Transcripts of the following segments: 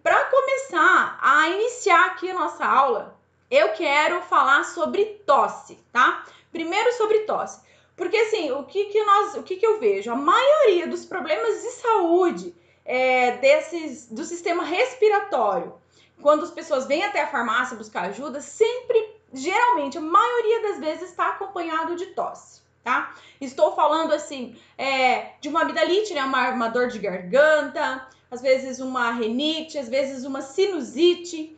Para começar a iniciar aqui a nossa aula, eu quero falar sobre tosse, tá? Primeiro sobre tosse. Porque assim, o que eu vejo? A maioria dos problemas de saúde do sistema respiratório, quando as pessoas vêm até a farmácia buscar ajuda, geralmente, a maioria das vezes está acompanhado de tosse, tá? Estou falando assim, de uma amidalite, né? Uma dor de garganta, às vezes uma rinite, às vezes uma sinusite,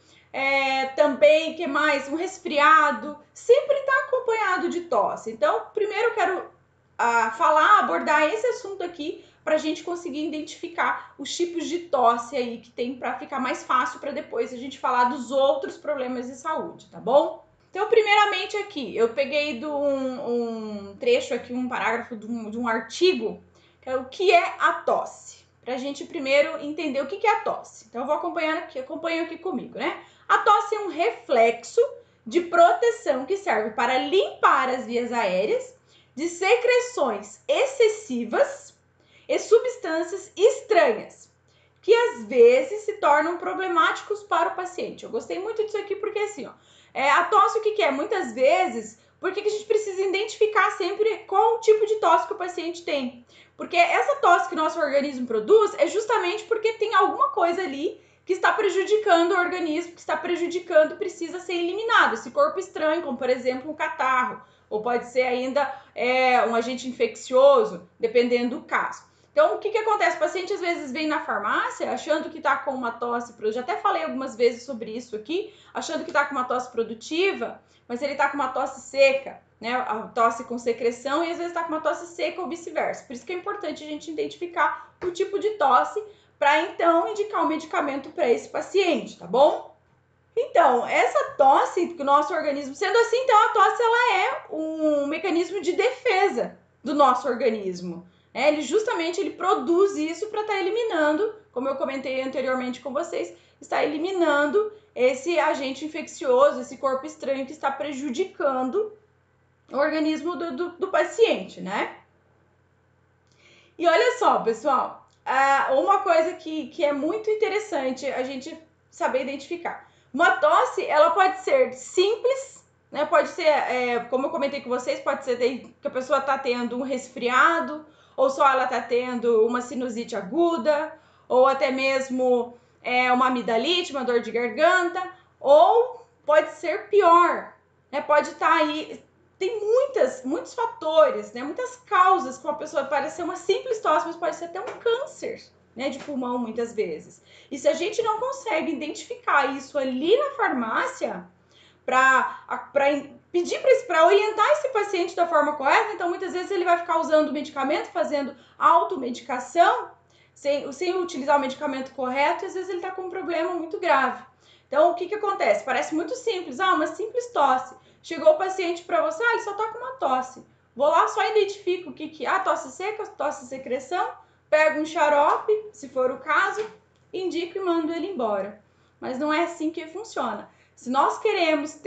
também, que mais? Um resfriado, sempre está acompanhado de tosse. Então, primeiro eu quero abordar esse assunto aqui para a gente conseguir identificar os tipos de tosse aí que tem, para ficar mais fácil para depois a gente falar dos outros problemas de saúde, tá bom? Então, primeiramente aqui, eu peguei um trecho aqui, um parágrafo de um artigo, que é o que é a tosse, para a gente primeiro entender o que é a tosse. Então, eu vou acompanhar aqui, acompanha aqui comigo, né? A tosse é um reflexo de proteção que serve para limpar as vias aéreas de secreções excessivas e substâncias estranhas, que às vezes se tornam problemáticos para o paciente. Eu gostei muito disso aqui porque assim, ó, a tosse o que é? Muitas vezes, por que a gente precisa identificar sempre qual o tipo de tosse que o paciente tem? Porque essa tosse que o nosso organismo produz é justamente porque tem alguma coisa ali que está prejudicando o organismo, que está prejudicando, precisa ser eliminado. Esse corpo estranho, como por exemplo um catarro, ou pode ser ainda um agente infeccioso, dependendo do caso. Então, o que acontece? O paciente às vezes vem na farmácia achando que está com uma tosse, eu já até falei algumas vezes sobre isso aqui, achando que está com uma tosse produtiva, mas ele está com uma tosse seca, né? A tosse com secreção, e às vezes está com uma tosse seca ou vice-versa. Por isso que é importante a gente identificar o tipo de tosse para então indicar um medicamento para esse paciente, tá bom? Então, essa tosse que o nosso organismo, sendo assim, então a tosse ela é um mecanismo de defesa do nosso organismo. Ele justamente produz isso para estar eliminando, como eu comentei anteriormente com vocês, está eliminando esse agente infeccioso, esse corpo estranho que está prejudicando o organismo do paciente, né? E olha só, pessoal, uma coisa que é muito interessante a gente saber identificar. Uma tosse, ela pode ser simples, né? Pode ser, como eu comentei com vocês, pode ser que a pessoa está tendo um resfriado, ou só ela está tendo uma sinusite aguda, ou até mesmo uma amidalite, uma dor de garganta, ou pode ser pior, né? Pode estar aí, tem muitos fatores, né? Muitas causas que uma pessoa parece ser uma simples tosse, mas pode ser até um câncer, né, de pulmão muitas vezes. E se a gente não consegue identificar isso ali na farmácia, para pedir para orientar esse paciente da forma correta, então muitas vezes ele vai ficar usando o medicamento, fazendo automedicação, sem utilizar o medicamento correto, e às vezes ele está com um problema muito grave. Então, o que acontece? Parece muito simples, uma simples tosse. Chegou o paciente para você, ele só está com uma tosse. Vou lá, só identifico o que é, tosse seca, tosse secreção, pego um xarope, se for o caso, indico e mando ele embora. Mas não é assim que funciona. Se nós queremos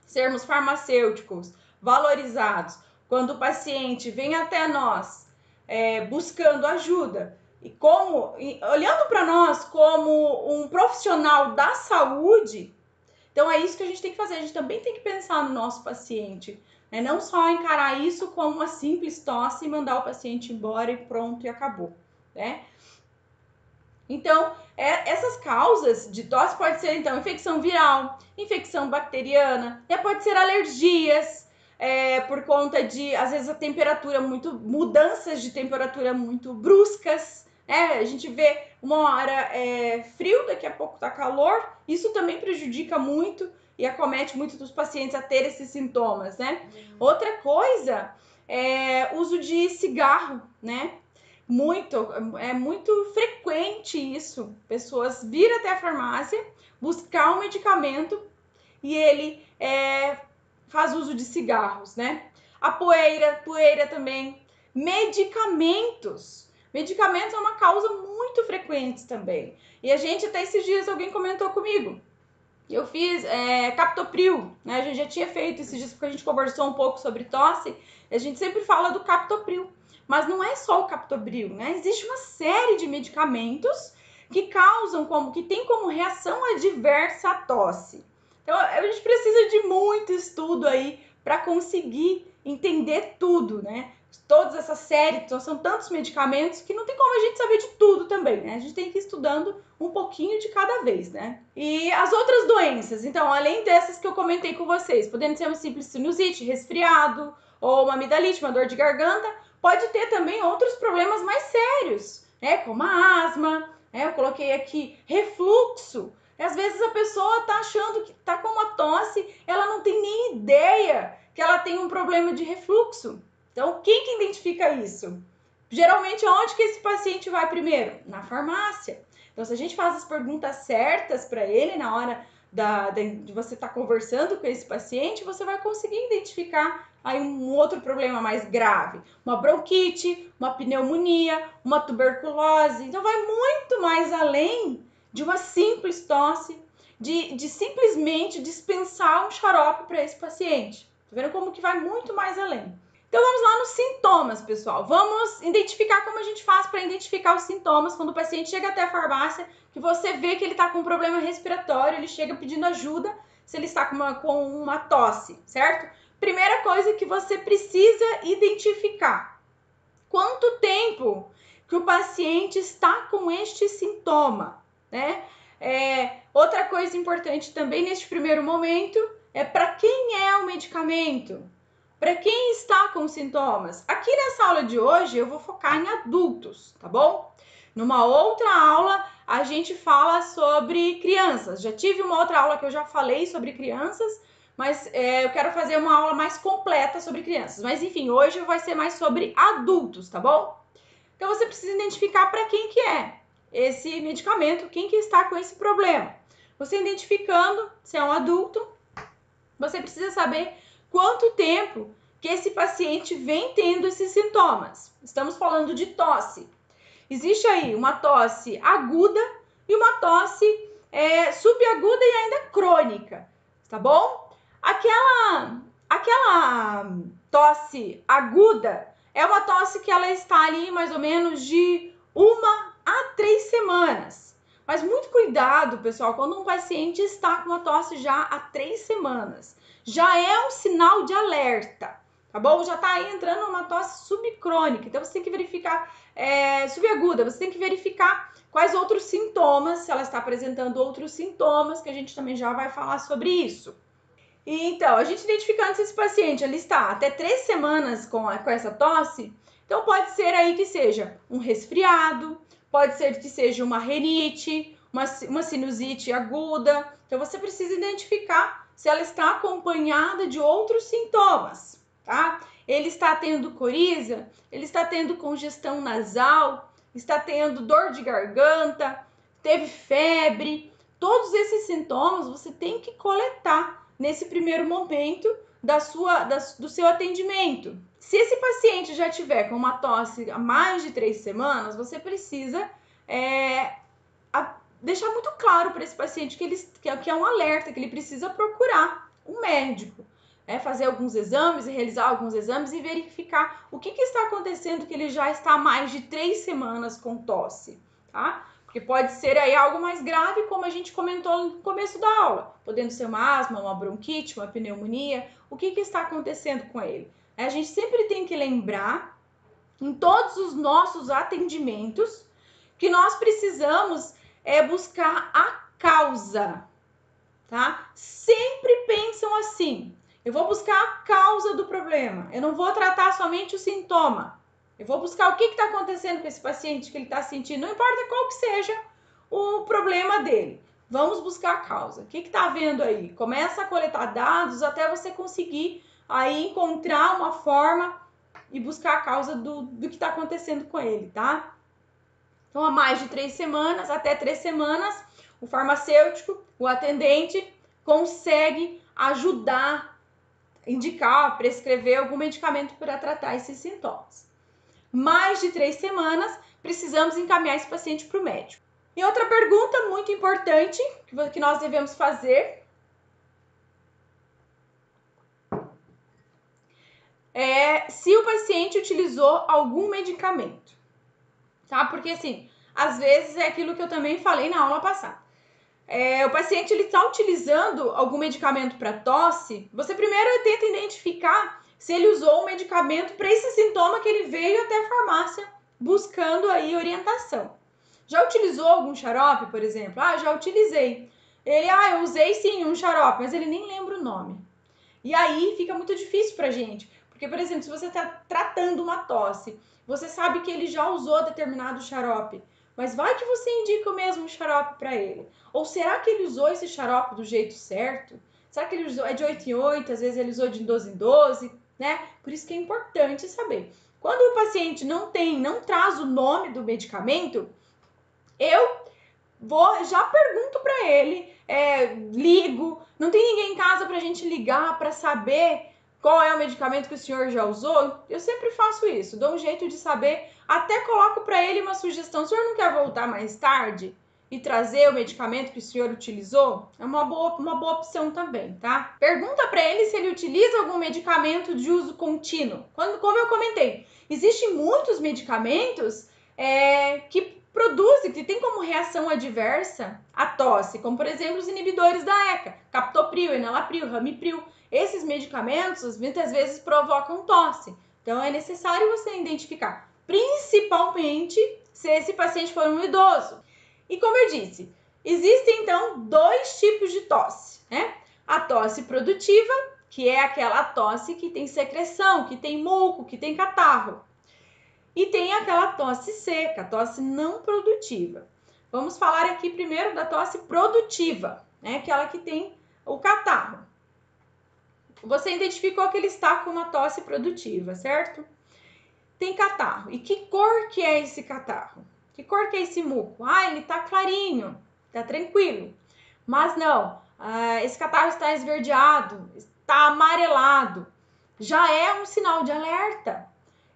sermos farmacêuticos valorizados, quando o paciente vem até nós buscando ajuda, olhando para nós como um profissional da saúde, então é isso que a gente tem que fazer. A gente também tem que pensar no nosso paciente, né? Não só encarar isso como uma simples tosse e mandar o paciente embora e pronto, e acabou, né? Então, essas causas de tosse pode ser, então, infecção viral, infecção bacteriana, pode ser alergias, por conta de, às vezes, mudanças de temperatura muito bruscas, né? A gente vê uma hora frio, daqui a pouco tá calor, isso também prejudica muito e acomete muito dos pacientes a ter esses sintomas, né? Outra coisa é uso de cigarro, né? É muito frequente isso. Pessoas virem até a farmácia, buscar um medicamento e ele faz uso de cigarros, né? A poeira também. Medicamentos. Medicamentos é uma causa muito frequente também. E a gente, até esses dias, alguém comentou comigo. Eu fiz captopril, né? A gente já tinha feito esses dias, porque a gente conversou um pouco sobre tosse. A gente sempre fala do captopril. Mas não é só o captopril, né? Existe uma série de medicamentos que causam que tem como reação adversa a tosse. Então, a gente precisa de muito estudo aí para conseguir entender tudo, né? Todas essas séries, são tantos medicamentos que não tem como a gente saber de tudo também, né? A gente tem que ir estudando um pouquinho de cada vez, né? E as outras doenças, então, além dessas que eu comentei com vocês, podendo ser uma simples sinusite, resfriado, ou uma amidalite, uma dor de garganta, pode ter também outros problemas mais sérios, né? Como a asma, né? Eu coloquei aqui refluxo. E às vezes a pessoa tá achando que tá com uma tosse, ela não tem nem ideia que ela tem um problema de refluxo. Então, quem que identifica isso? Geralmente, onde que esse paciente vai primeiro? Na farmácia. Então, se a gente faz as perguntas certas para ele na hora de você estar conversando com esse paciente, você vai conseguir identificar aí um outro problema mais grave. Uma bronquite, uma pneumonia, uma tuberculose. Então, vai muito mais além de uma simples tosse, de simplesmente dispensar um xarope para esse paciente. Tá vendo como que vai muito mais além? Então vamos lá nos sintomas, pessoal. Vamos identificar como a gente faz para identificar os sintomas quando o paciente chega até a farmácia, que você vê que ele está com um problema respiratório, ele chega pedindo ajuda, se ele está com uma tosse, certo? Primeira coisa que você precisa identificar: quanto tempo que o paciente está com este sintoma, né? Outra coisa importante também neste primeiro momento é para quem é o medicamento. Para quem está com sintomas? Aqui nessa aula de hoje eu vou focar em adultos, tá bom? Numa outra aula a gente fala sobre crianças. Já tive uma outra aula que eu já falei sobre crianças, mas eu quero fazer uma aula mais completa sobre crianças. Mas enfim, hoje vai ser mais sobre adultos, tá bom? Então você precisa identificar para quem que é esse medicamento, quem que está com esse problema. Você identificando se é um adulto, você precisa saber quanto tempo que esse paciente vem tendo esses sintomas. Estamos falando de tosse. Existe aí uma tosse aguda e uma tosse subaguda e ainda crônica, tá bom? Aquela tosse aguda é uma tosse que ela está ali mais ou menos de 1 a 3 semanas. Mas muito cuidado, pessoal, quando um paciente está com uma tosse já há 3 semanas. Já é um sinal de alerta, tá bom? Já tá aí entrando uma tosse subcrônica. Então, você tem que verificar, subaguda, você tem que verificar quais outros sintomas, se ela está apresentando outros sintomas, que a gente também já vai falar sobre isso. E, então, a gente identificando se esse paciente ele está até 3 semanas com essa tosse, então pode ser aí que seja um resfriado, pode ser que seja uma rinite, uma sinusite aguda. Então, você precisa identificar se ela está acompanhada de outros sintomas, tá? Ele está tendo coriza, ele está tendo congestão nasal, está tendo dor de garganta, teve febre. Todos esses sintomas você tem que coletar nesse primeiro momento do seu atendimento. Se esse paciente já tiver com uma tosse há mais de 3 semanas, você precisa deixar muito claro para esse paciente que é um alerta, que ele precisa procurar um médico, fazer alguns exames e realizar alguns exames e verificar o que está acontecendo, que ele já está há mais de 3 semanas com tosse, tá? Porque pode ser aí algo mais grave, como a gente comentou no começo da aula, podendo ser uma asma, uma bronquite, uma pneumonia. O que está acontecendo com ele? A gente sempre tem que lembrar, em todos os nossos atendimentos, que nós precisamos buscar a causa, tá? Sempre pensam assim: eu vou buscar a causa do problema, eu não vou tratar somente o sintoma. Eu vou buscar o que está acontecendo com esse paciente, que ele está sentindo, não importa qual que seja o problema dele. Vamos buscar a causa. O que está havendo aí? Começa a coletar dados até você conseguir aí encontrar uma forma e buscar a causa do que está acontecendo com ele, tá? Então, há mais de 3 semanas, até 3 semanas, o farmacêutico, o atendente, consegue ajudar, indicar, prescrever algum medicamento para tratar esses sintomas. Mais de 3 semanas, precisamos encaminhar esse paciente para o médico. E outra pergunta muito importante que nós devemos fazer é se o paciente utilizou algum medicamento, tá? Porque assim, às vezes é aquilo que eu também falei na aula passada. O paciente está utilizando algum medicamento para tosse, você primeiro tenta identificar se ele usou um medicamento para esse sintoma que ele veio até a farmácia buscando aí orientação. Já utilizou algum xarope, por exemplo? Já utilizei. Ele, eu usei sim um xarope, mas ele nem lembra o nome. E aí fica muito difícil pra gente. Porque, por exemplo, se você está tratando uma tosse, você sabe que ele já usou determinado xarope, mas vai que você indica o mesmo xarope para ele. Ou será que ele usou esse xarope do jeito certo? Será que ele usou de 8 em 8, às vezes ele usou de 12 em 12, né? Por isso que é importante saber. Quando o paciente não traz o nome do medicamento, eu já pergunto para ele, ligo, não tem ninguém em casa para a gente ligar para saber qual é o medicamento que o senhor já usou? Eu sempre faço isso, dou um jeito de saber, até coloco para ele uma sugestão, o senhor não quer voltar mais tarde e trazer o medicamento que o senhor utilizou? É uma boa opção também, tá? Pergunta para ele se ele utiliza algum medicamento de uso contínuo. Como eu comentei, existem muitos medicamentos que tem como reação adversa a tosse, como por exemplo os inibidores da ECA, captopril, enalapril, ramipril. Esses medicamentos muitas vezes provocam tosse, então é necessário você identificar, principalmente se esse paciente for um idoso. E como eu disse, existem então 2 tipos de tosse, né? A tosse produtiva, que é aquela tosse que tem secreção, que tem muco, que tem catarro. E tem aquela tosse seca, tosse não produtiva. Vamos falar aqui primeiro da tosse produtiva, né? Aquela que tem o catarro. Você identificou que ele está com uma tosse produtiva, certo? Tem catarro. E que cor que é esse catarro? Que cor que é esse muco? Ele tá clarinho, tá tranquilo. Mas não, esse catarro está esverdeado, está amarelado. Já é um sinal de alerta.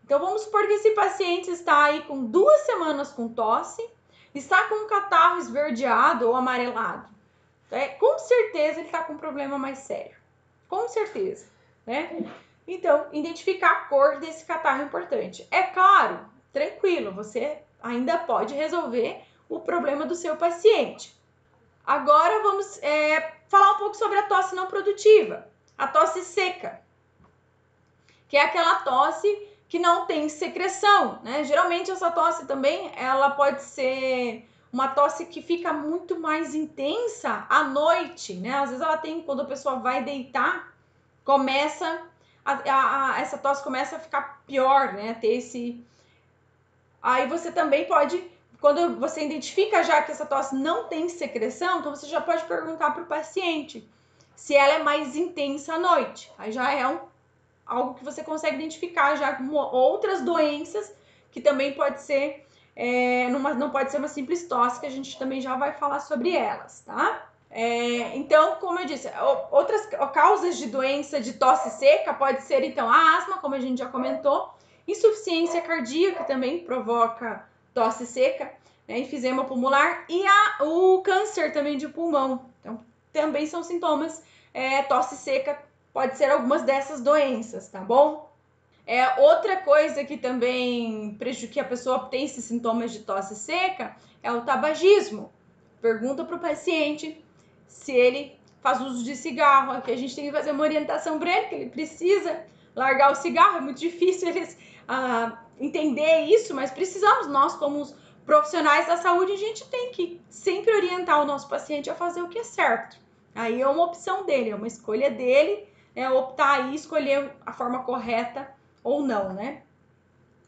Então, vamos supor que esse paciente está aí com 2 semanas com tosse, está com um catarro esverdeado ou amarelado. Com certeza ele está com um problema mais sério. Com certeza, né? Então, identificar a cor desse catarro é importante. É claro, tranquilo, você ainda pode resolver o problema do seu paciente. Agora, vamos falar um pouco sobre a tosse não produtiva, a tosse seca, que é aquela tosse que não tem secreção, né? Geralmente essa tosse também, ela pode ser uma tosse que fica muito mais intensa à noite, né? Às vezes ela tem, quando a pessoa vai deitar, essa tosse começa a ficar pior, né? Aí você também pode, quando você identifica já que essa tosse não tem secreção, então você já pode perguntar para o paciente se ela é mais intensa à noite. Aí já é algo que você consegue identificar já com outras doenças, que também pode ser, não pode ser uma simples tosse, que a gente também já vai falar sobre elas, tá? Então, como eu disse, outras causas de doença de tosse seca pode ser, então, a asma, como a gente já comentou, insuficiência cardíaca também provoca tosse seca, né, enfisema pulmonar, e o câncer também de pulmão. Então, também são sintomas, tosse seca, pode ser algumas dessas doenças, tá bom? Outra coisa que também prejudica que a pessoa tem esses sintomas de tosse seca é o tabagismo. Pergunta para o paciente se ele faz uso de cigarro. Aqui a gente tem que fazer uma orientação para ele, que ele precisa largar o cigarro. É muito difícil eles entender isso, mas precisamos, nós como os profissionais da saúde, a gente tem que sempre orientar o nosso paciente a fazer o que é certo. Aí é uma opção dele, é uma escolha dele, optar e escolher a forma correta ou não, né?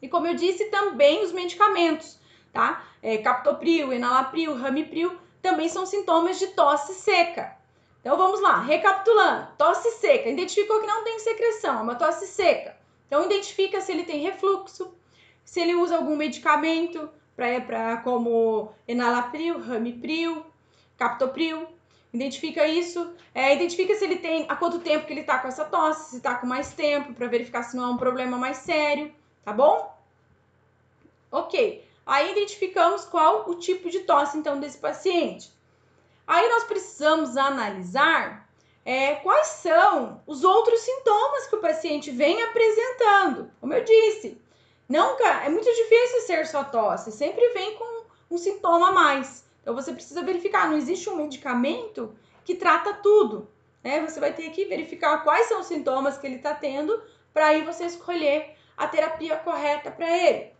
E como eu disse, também os medicamentos, tá? Captopril, enalapril, ramipril, também são sintomas de tosse seca. Então vamos lá, recapitulando. Tosse seca, identificou que não tem secreção, é uma tosse seca. Então identifica se ele tem refluxo, se ele usa algum medicamento como enalapril, ramipril, captopril. Identifica isso, identifica se ele tem, há quanto tempo que ele tá com essa tosse, se tá com mais tempo, para verificar se não é um problema mais sério, tá bom? Ok, aí identificamos qual o tipo de tosse, então, desse paciente. Aí nós precisamos analisar quais são os outros sintomas que o paciente vem apresentando. Como eu disse, é muito difícil ser só tosse, sempre vem com um sintoma a mais. Então, você precisa verificar, não existe um medicamento que trata tudo, né? Você vai ter que verificar quais são os sintomas que ele está tendo para aí você escolher a terapia correta para ele.